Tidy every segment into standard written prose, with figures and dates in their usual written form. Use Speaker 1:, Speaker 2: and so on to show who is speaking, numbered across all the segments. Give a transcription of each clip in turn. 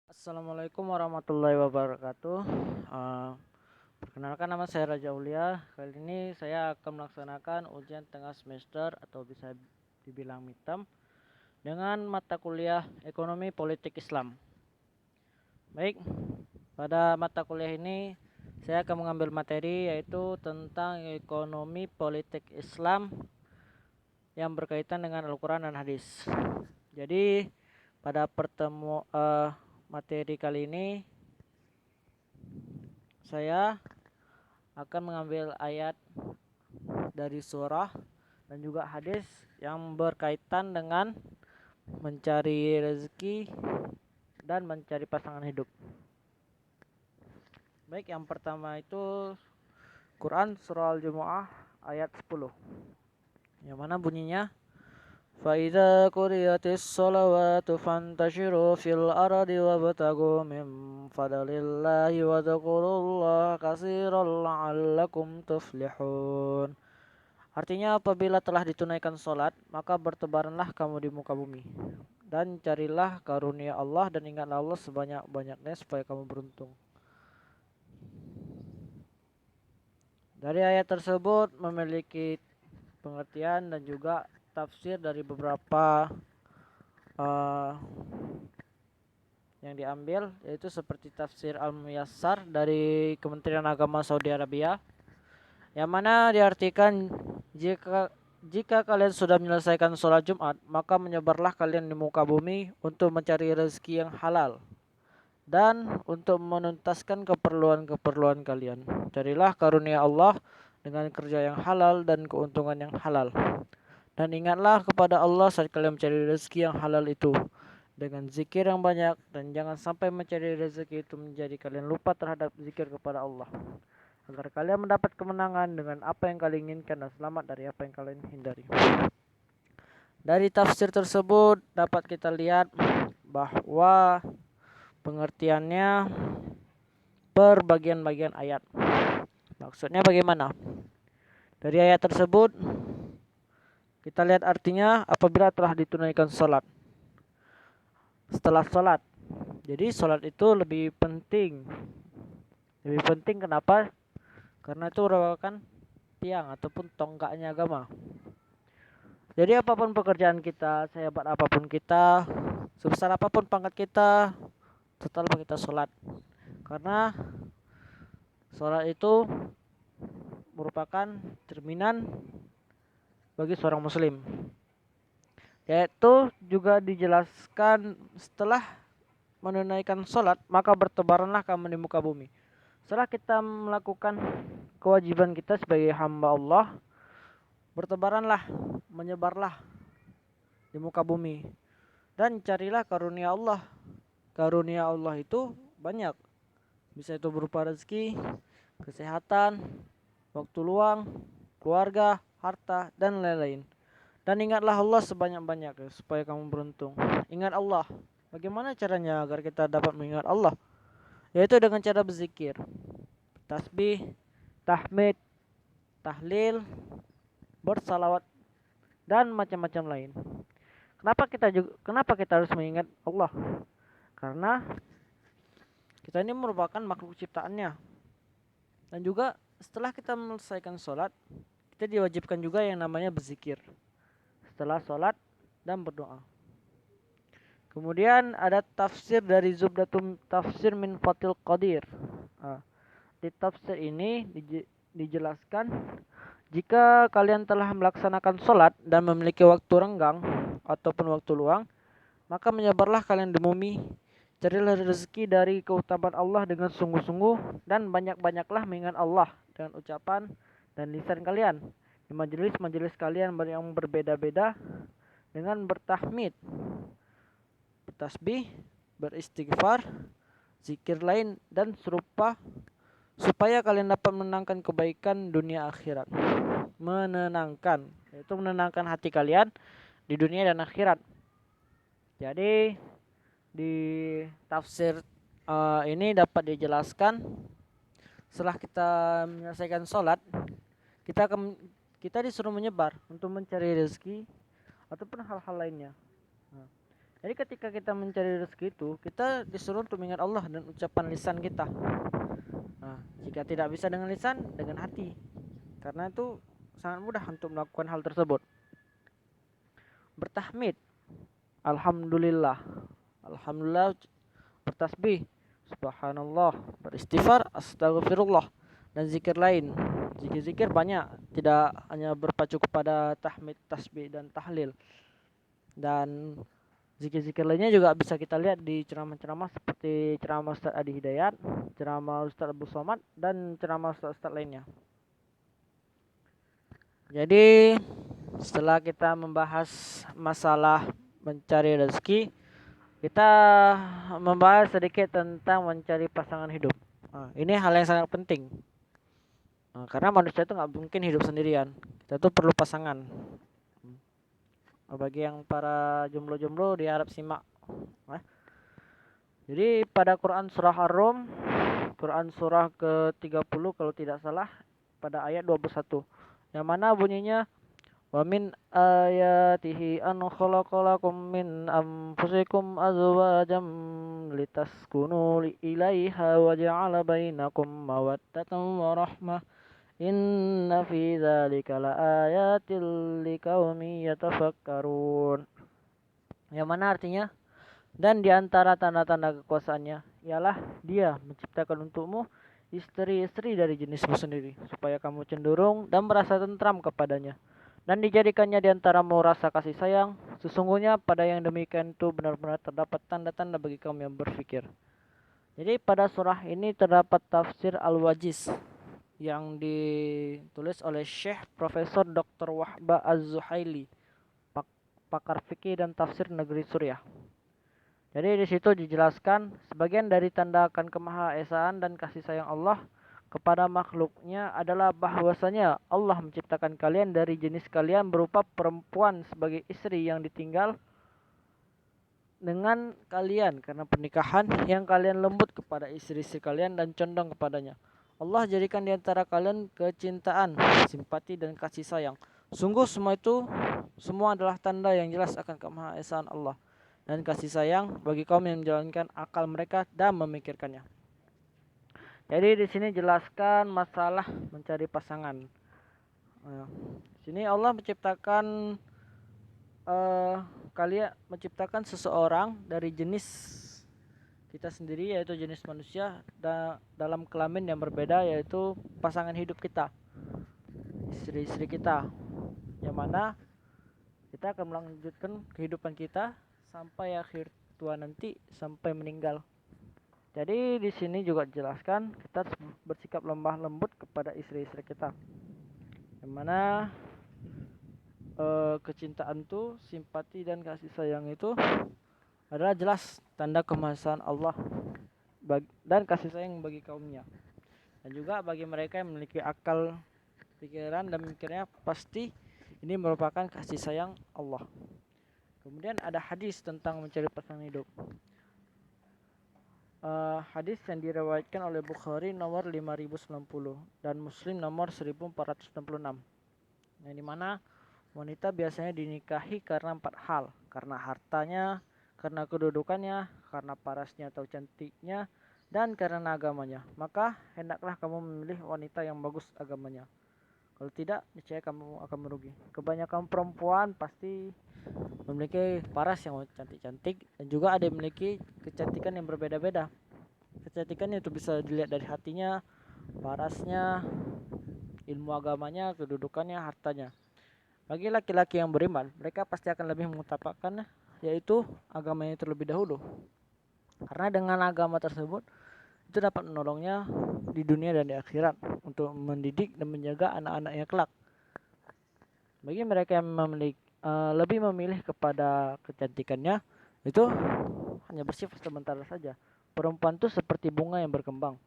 Speaker 1: Assalamualaikum warahmatullahi wabarakatuh. Uh, Perkenalkan, nama saya Raja Ulia. Kali ini saya akan melaksanakan ujian tengah semester atau bisa dibilang midterm dengan mata kuliah Ekonomi Politik Islam. Baik, pada mata kuliah ini saya akan mengambil materi yaitu tentang ekonomi politik Islam yang berkaitan dengan Al-Quran dan Hadis. Jadi pada materi kali ini saya akan mengambil ayat dari surah dan juga hadis yang berkaitan dengan mencari rezeki dan mencari pasangan hidup. Baik, yang pertama itu Quran surah Al-Jumu'ah ayat 10. Yang mana bunyinya فَإِذَا قُضِيَتِ الصَّلَوَاتُ فَانْتَشِرُوا فِي الْأَرْضِ وَابْتَغُوا مِنْ فَضْلِ اللَّهِ وَاذْكُرُوا اللَّهَ كَثِيرًا لَعَلَّكُمْ تُفْلِحُونَ. Artinya, apabila telah ditunaikan sholat, maka bertebaranlah kamu di muka bumi dan carilah karunia Allah dan ingatlah Allah sebanyak-banyaknya supaya kamu beruntung. Dari ayat tersebut memiliki pengertian dan juga tafsir dari beberapa uh, yang diambil, yaitu seperti tafsir Al-Muyassar dari Kementerian Agama Saudi Arabia, yang mana diartikan jika kalian sudah menyelesaikan sholat Jumat, maka menyebarlah kalian di muka bumi untuk mencari rezeki yang halal dan untuk menuntaskan keperluan-keperluan kalian. Carilah karunia Allah dengan kerja yang halal dan keuntungan yang halal. Dan ingatlah kepada Allah saat kalian mencari rezeki yang halal itu dengan zikir yang banyak, dan jangan sampai mencari rezeki itu menjadi kalian lupa terhadap zikir kepada Allah, agar kalian mendapat kemenangan dengan apa yang kalian inginkan dan selamat dari apa yang kalian hindari. Dari tafsir tersebut dapat kita lihat bahwa pengertiannya per bagian-bagian ayat. Maksudnya bagaimana? Dari ayat tersebut kita lihat artinya apabila telah ditunaikan sholat. Setelah sholat, jadi sholat itu lebih penting. Lebih penting kenapa? Karena itu merupakan tiang ataupun tonggaknya agama. Jadi apapun pekerjaan kita, sehebat apapun kita, sebesar apapun pangkat kita, setelah kita sholat. Karena sholat itu merupakan cerminan bagi seorang muslim. Yaitu juga dijelaskan setelah menunaikan sholat, maka bertebaranlah kamu di muka bumi. Setelah kita melakukan kewajiban kita sebagai hamba Allah, bertebaranlah, menyebarlah di muka bumi dan carilah karunia Allah. Karunia Allah itu banyak, bisa itu berupa rezeki, kesehatan, waktu luang, keluarga, harta, dan lain-lain. Dan ingatlah Allah sebanyak-banyaknya supaya kamu beruntung. Ingat Allah. Bagaimana caranya agar kita dapat mengingat Allah? Yaitu dengan cara berzikir, tasbih, tahmid, tahlil, bersalawat, dan macam-macam lain. Kenapa kita harus mengingat Allah? Karena kita ini merupakan makhluk ciptaannya. Dan juga setelah kita menyelesaikan sholat, kita diwajibkan juga yang namanya berzikir setelah sholat dan berdoa. Kemudian ada tafsir dari Zubdatum Tafsir min Fathil Qadir. Di tafsir ini dijelaskan, jika kalian telah melaksanakan sholat dan memiliki waktu renggang ataupun waktu luang, maka menyebarlah kalian di bumi, carilah rezeki dari keutamaan Allah dengan sungguh-sungguh, dan banyak-banyaklah mengingat Allah dengan ucapan dan lisan kalian di majelis-majelis kalian yang berbeda-beda, dengan bertahmid, bertasbih, beristighfar, zikir lain dan serupa, supaya kalian dapat menenangkan kebaikan dunia akhirat. Menenangkan, yaitu menenangkan hati kalian di dunia dan akhirat. Jadi di tafsir ini dapat dijelaskan, setelah kita menyelesaikan sholat, kita disuruh menyebar untuk mencari rezeki ataupun hal-hal lainnya. Jadi ketika kita mencari rezeki itu, kita disuruh untuk mengingat Allah dan ucapan lisan kita. Nah, jika tidak bisa dengan lisan, dengan hati. Karena itu sangat mudah untuk melakukan hal tersebut. Bertahmid, alhamdulillah. Alhamdulillah, bertasbih, subhanallah, beristighfar, astagfirullah, dan zikir lain. Zikir-zikir banyak, tidak hanya berpacu kepada tahmid, tasbih, dan tahlil. Dan zikir-zikir lainnya juga bisa kita lihat di ceramah-ceramah seperti ceramah Ustaz Adi Hidayat, ceramah Ustaz Abu Somad, dan ceramah Ustaz-Ustaz lainnya. Jadi setelah kita membahas masalah mencari rezeki, kita membahas sedikit tentang mencari pasangan hidup. Nah, ini hal yang sangat penting. Karena manusia itu nggak mungkin hidup sendirian. Kita tuh perlu pasangan. Bagi yang para jomblo-jomblo diharap simak. Jadi pada Quran surah Ar-Rum, Quran surah ke-30 kalau tidak salah, pada ayat 21. Yang mana bunyinya, wa min ayatihi an khalaqalakum min anfusikum azwajam litaskunu ilaiha wa ja'ala bainakum mawaddatan wa rahmah inna fi dzalika laayatil liqaumin yatafakkarun. Yang mana artinya, dan di antara tanda-tanda kekuasaannya ialah Dia menciptakan untukmu istri-istri dari jenismu sendiri, supaya kamu cenderung dan merasa tentram kepadanya. Dan dijadikannya di antaramu rasa kasih sayang. Sesungguhnya pada yang demikian itu benar-benar terdapat tanda-tanda bagi kaum yang berfikir. Jadi pada surah ini terdapat tafsir Al-Wajiz yang ditulis oleh Syekh Profesor Dr. Wahbah Az-Zuhaili, pakar fikih dan tafsir negeri Suriah. Jadi di situ dijelaskan sebagian dari tanda akan kemahaesaan dan kasih sayang Allah kepada makhluknya adalah bahwasanya Allah menciptakan kalian dari jenis kalian berupa perempuan sebagai istri yang ditinggal dengan kalian karena pernikahan, yang kalian lembut kepada istri-istri kalian dan condong kepadanya. Allah jadikan di antara kalian kecintaan, simpati, dan kasih sayang. Sungguh semua adalah tanda yang jelas akan kemahaesaan Allah dan kasih sayang bagi kaum yang menjalankan akal mereka dan memikirkannya. Jadi di sini jelaskan masalah mencari pasangan. Di sini Allah menciptakan kalian menciptakan seseorang dari jenis kita sendiri, yaitu jenis manusia, dalam kelamin yang berbeda, yaitu pasangan hidup kita, istri-istri kita, yang mana kita akan melanjutkan kehidupan kita sampai akhir tua nanti, sampai meninggal. Jadi di sini juga dijelaskan kita harus bersikap lemah lembut kepada istri-istri kita, yang mana kecintaan itu, simpati dan kasih sayang itu adalah jelas tanda kemahaesaan Allah dan kasih sayang bagi kaumnya. Dan juga bagi mereka yang memiliki akal pikiran dan mikirnya, pasti ini merupakan kasih sayang Allah. Kemudian ada hadis tentang mencari pasangan hidup. Hadis yang diriwayatkan oleh Bukhari nomor 5090 dan Muslim nomor 1466. Yang dimana wanita biasanya dinikahi karena 4 hal: karena hartanya, karena kedudukannya, karena parasnya atau cantiknya, dan karena agamanya. Maka hendaklah kamu memilih wanita yang bagus agamanya. Kalau tidak, niscaya kamu akan merugi. Kebanyakan perempuan pasti memiliki paras yang cantik-cantik, dan juga ada yang memiliki kecantikan yang berbeda-beda. Kecantikan itu bisa dilihat dari hatinya, parasnya, ilmu agamanya, kedudukannya, hartanya. Bagi laki-laki yang beriman, mereka pasti akan lebih mengutamakan yaitu agamanya terlebih dahulu. Karena dengan agama tersebut itu dapat menolongnya di dunia dan di akhirat untuk mendidik dan menjaga anak-anaknya kelak. Bagi mereka yang lebih memilih kepada kecantikannya, itu hanya bersifat sementara saja. Perempuan itu seperti bunga yang berkembang.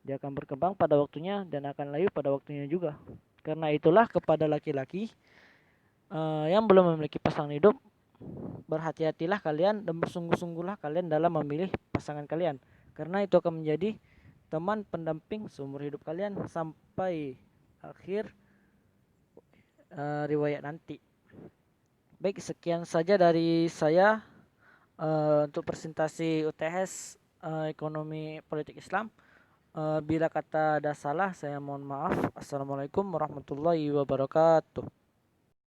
Speaker 1: Dia akan berkembang pada waktunya dan akan layu pada waktunya juga. Karena itulah kepada laki-laki yang belum memiliki pasangan hidup, berhati-hatilah kalian dan bersungguh-sungguhlah kalian dalam memilih pasangan kalian. Karena itu akan menjadi teman pendamping seumur hidup kalian sampai akhir riwayat nanti. Baik, sekian saja dari saya. Untuk presentasi UTS Ekonomi Politik Islam. Bila kata ada salah, saya mohon maaf. Assalamualaikum warahmatullahi wabarakatuh.